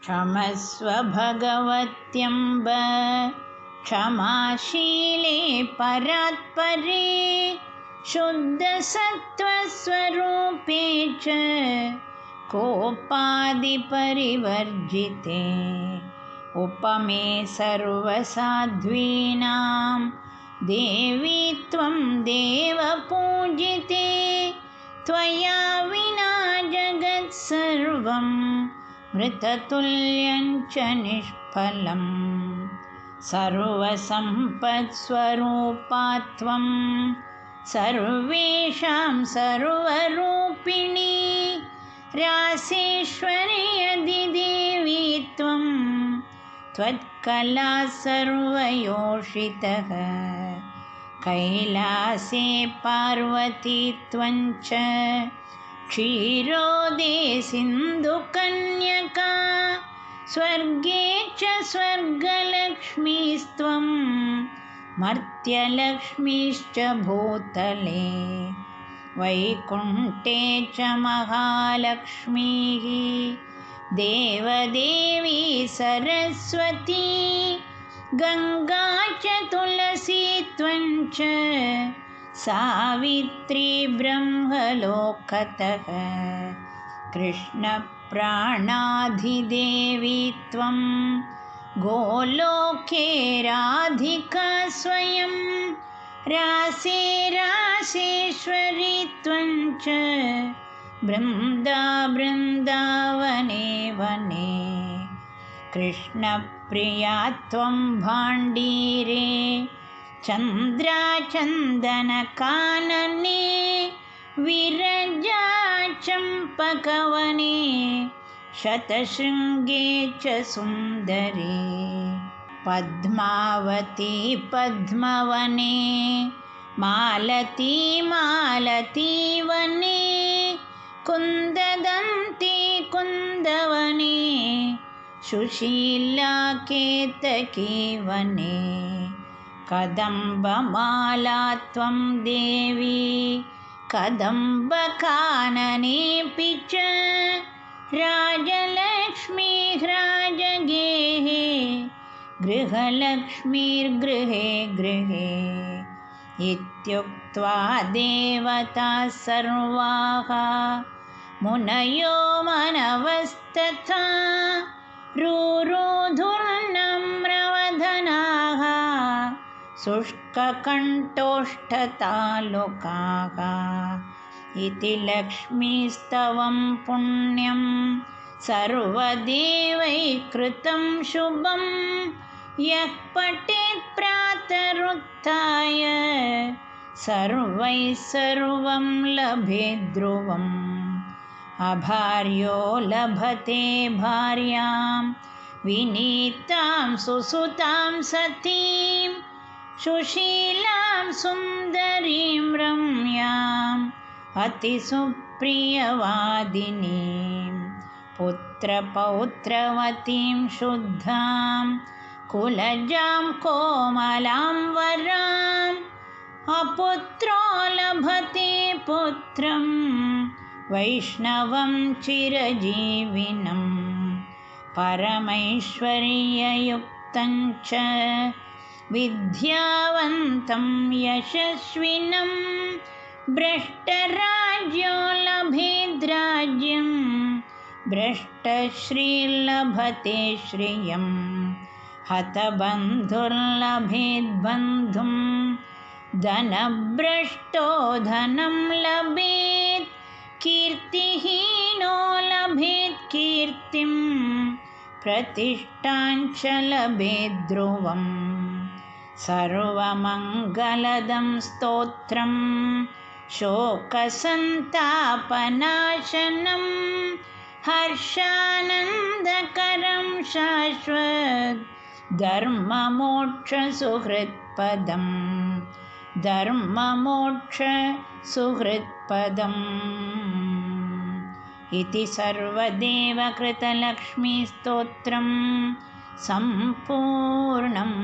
क्षमस्व भगवत्यम्ब क्षमाशीले परात्परे शुद्धसत्त्वस्वरूपे च कोपादिपरिवर्जिते उपमे सर्वसाध्वीनां देवी त्वं देवपूजिते त्वया विना जगत्सर्वं मृततुल्यं च निष्फलम् सर्वसम्पत्स्वरूपा त्वं सर्वेषां सर्वरूपिणी रासेश्वरी यदिदेवी त्वं त्वत्कला सर्वयोषितः कैलासे पार्वती त्वं च क्षीरोदे सिन्धुकन्यका स्वर्गे च स्वर्गलक्ष्मीस्त्वं मर्त्यलक्ष्मीश्च भूतले वैकुण्ठे च महालक्ष्मीः देवदेवी सरस्वती गङ्गा च तुलसी त्वं च सावित्री ब्रह्मलोकतः कृष्णप्राणाधिदेवी त्वं गोलोके राधिका स्वयं रासे रासेश्वरी त्वं च बृन्दावने वने कृष्णप्रिया त्वं भाण्डीरे चन्द्राचन्दनकानने विरजा चम्पकवने शतशृङ्गे च सुन्दरी पद्मावती पद्मवने मालती मालतीवने कुन्ददन्ती कुन्दवने सुशीला केतकी वने कदम्बमाला त्वं देवी कदम्बकाननेऽपि च राजलक्ष्मी राजगेः गृहलक्ष्मीर्गृहे गृहे इत्युक्त्वा देवताः सर्वाः मुनयो मनवस्तथा रुरुधुर्नम्रवदनाः शुष्ककण्ठोष्ठतालुकाः इति लक्ष्मीस्तवं पुण्यं सर्वदेवैः कृतं शुभं यः पठेत् प्रातरुत्थाय सर्वैः सर्वं लभेत् ध्रुवम् अभार्यो लभते भार्यां विनीतां सुसुतां सतीं सुशीलां सुन्दरीं रम्याम् अतिसुप्रियवादिनीं पुत्रपौत्रवतीं शुद्धां कुलजां कोमलां वराम् अपुत्रो लभते पुत्रं वैष्णवं चिरजीविनं परमैश्वर्ययुक्तं च विद्यावन्तं यशस्विनं भ्रष्टराज्यो लभेद्राज्यं भ्रष्टश्रीर्लभते श्रियं हतबन्धुर्लभेद्बन्धुं धनभ्रष्टो धनं लभेत् कीर्तिहीनो लभेत् कीर्तिं प्रतिष्ठां च लभेत् ध्रुवम् सर्वमङ्गलदं स्तोत्रं शोकसन्तापनाशनं हर्षानन्दकरं शाश्वत धर्ममोक्षसुहृत्पदम् धर्ममोक्षसुहृत्पदम् इति सर्वदेवकृतलक्ष्मीस्तोत्रं सम्पूर्णम्।